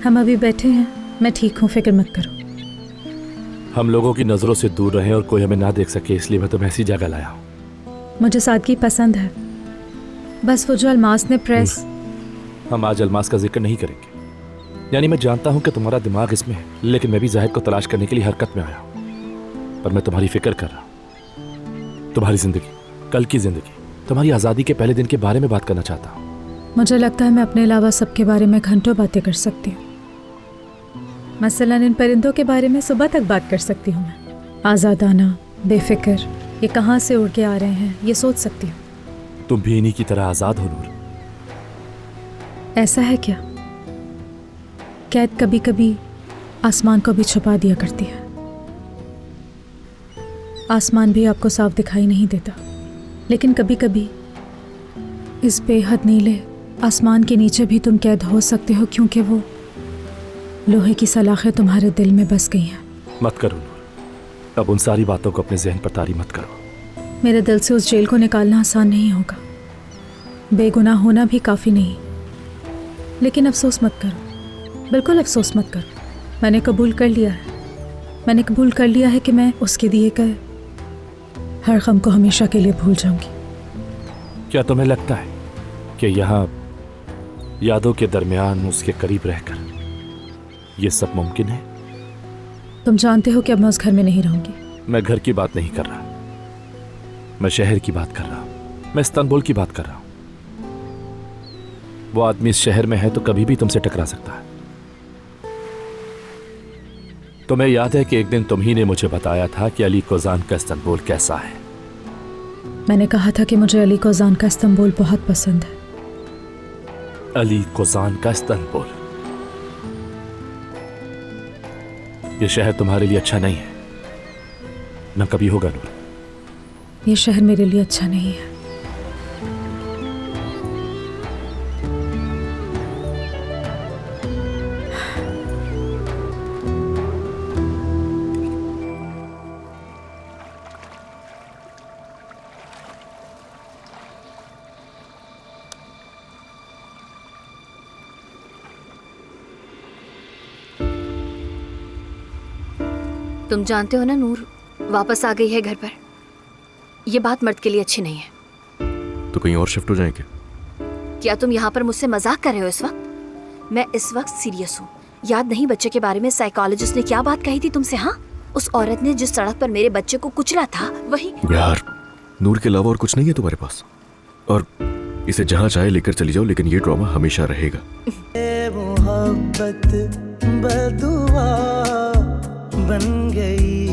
हम अभी बैठे हैं, मैं ठीक हूँ, फिक्र मत करो। हम लोगों की नजरों से दूर रहें और कोई हमें ना देख सके, इसलिए मैं तुम्हें ऐसी जगह लाया हूँ। मुझे सादगी पसंद है, बस वो जो अलमास ने प्रेस। हम आज अलमास का जिक्र नहीं करेंगे। यानी मैं जानता हूं कि तुम्हारा दिमाग इसमें है, लेकिन मैं भी जाहिद को तलाश करने के लिए हरकत में आया हूं। पर मैं तुम्हारी फिक्र कर रहा हूं, तुम्हारी जिंदगी, कल की जिंदगी, तुम्हारी आजादी के पहले दिन के बारे में बात करना चाहता हूं। मुझे लगता है मैं अपने अलावा सबके बारे में घंटों बातें कर सकती हूँ। मसलन इन परिंदों के बारे में सुबह तक बात कर सकती हूँ मैं। आजादाना, बेफिक्र, ये कहाँ से उड़ के आ रहे हैं ये सोच सकती हूँ। तुम भी इन्हीं की तरह आजाद हो नूर। ऐसा है क्या? कैद कभी कभी आसमान को भी छुपा दिया करती है। आसमान भी आपको साफ दिखाई नहीं देता, लेकिन कभी कभी इस बेहद नीले आसमान के नीचे भी तुम कैद हो सकते हो, क्योंकि वो लोहे की सलाखें तुम्हारे दिल में बस गई हैं। मत करो नूर, अब उन सारी बातों को अपने जहन पर तारी मत करो। मेरे दिल से उस जेल को निकालना आसान नहीं होगा, बेगुनाह होना भी काफ़ी नहीं, लेकिन अफसोस मत करो, बिल्कुल अफसोस मत करो। मैंने कबूल कर लिया है, मैंने कबूल कर लिया है कि मैं उसके दिए गए हर गम को हमेशा के लिए भूल जाऊंगी। क्या तुम्हें लगता है कि यहाँ यादों के दरमियान उसके करीब रहकर ये सब मुमकिन है? तुम जानते हो कि अब मैं उस घर में नहीं रहूंगी। मैं घर की बात नहीं कर रहा, मैं शहर की बात कर रहा हूं, मैं इस्तांबुल की बात कर रहा हूं। वो आदमी इस शहर में है तो कभी भी तुमसे टकरा सकता है। तुम्हें याद है कि एक दिन तुम ही ने मुझे बताया था कि अली कोजान का इस्तांबुल कैसा है। मैंने कहा था कि मुझे अली कोजान का इस्तांबुल बहुत पसंद है। अली कोजान का इस्तांबुल, ये शहर तुम्हारे लिए अच्छा नहीं है, न कभी होगा नूर। ये शहर मेरे लिए अच्छा नहीं है। तुम जानते हो ना नूर वापस आ गई है घर पर। यह बात मर्द के लिए अच्छी नहीं है। तो कहीं और शिफ्ट हो जाएं क्या तुम यहाँ पर मुझसे मजाक कर रहे हो इस वक्त? मैं इस वक्त सीरियस हूँ। याद नहीं बच्चे के बारे में साइकोलॉजिस्ट ने क्या बात कही थी तुमसे? हाँ, उस औरत ने जिस सड़क पर मेरे बच्चे को कुचला था वही। यार, नूर के अलावा और कुछ नहीं है तुम्हारे पास, और इसे जहाँ चाहे लेकर चली जाओ, लेकिन ये ड्रामा हमेशा रहेगा। मोहब्बत बदुआ बन गई।